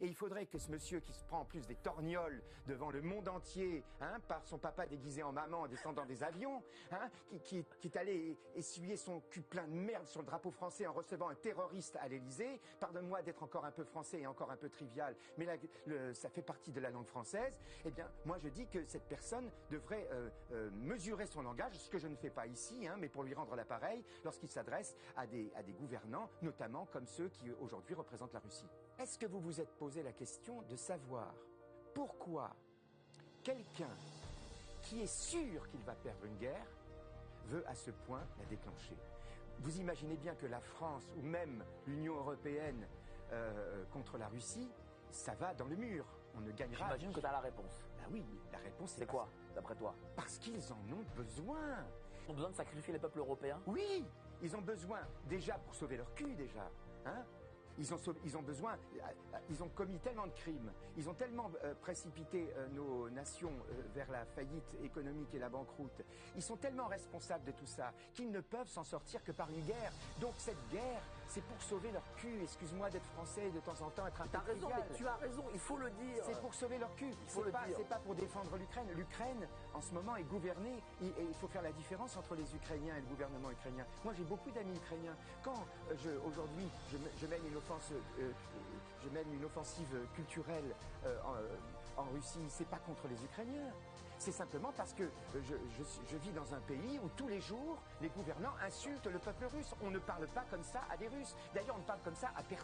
Et il faudrait que ce monsieur qui se prend en plus des torgnoles devant le monde entier, par son papa déguisé en maman en descendant des avions, qui est allé essuyer son cul plein de merde sur le drapeau français en recevant un terroriste à l'Élysée. Pardonne-moi d'être encore un peu français et encore un peu trivial, mais là, ça fait partie de la langue française. Eh bien, moi je dis que cette personne devrait mesurer son langage, ce que je ne fais pas ici, mais pour lui rendre l'appareil lorsqu'il s'adresse à des gouvernants, notamment comme ceux qui aujourd'hui représentent la Russie. Est-ce que vous vous êtes posé la question de savoir pourquoi quelqu'un qui est sûr qu'il va perdre une guerre veut à ce point la déclencher? Vous imaginez bien que la France ou même l'Union européenne contre la Russie, ça va dans le mur. On ne gagnera. J'imagine que tu as la réponse. Ben oui, la réponse c'est quoi, d'après toi? Parce qu'ils en ont besoin. Ils ont besoin de sacrifier les peuples européens? Oui, ils ont besoin, déjà pour sauver leur cul déjà. Ils ont besoin, ils ont commis tellement de crimes, ils ont tellement précipité nos nations vers la faillite économique et la banqueroute. Ils sont tellement responsables de tout ça qu'ils ne peuvent s'en sortir que par une guerre. Donc cette guerre, c'est pour sauver leur cul. Excuse-moi d'être français de temps en temps, être un peu trivial. T'as raison, mais tu as raison, il faut le dire. C'est pour sauver leur cul. C'est pas pour défendre l'Ukraine. L'Ukraine, en ce moment, est gouvernée. Et il faut faire la différence entre les Ukrainiens et le gouvernement ukrainien. Moi, j'ai beaucoup d'amis ukrainiens. Quand aujourd'hui, je mène une offensive culturelle en Russie, c'est pas contre les Ukrainiens. C'est simplement parce que je vis dans un pays où tous les jours, les gouvernants insultent le peuple russe. On ne parle pas comme ça à des Russes. D'ailleurs, on ne parle comme ça à personne.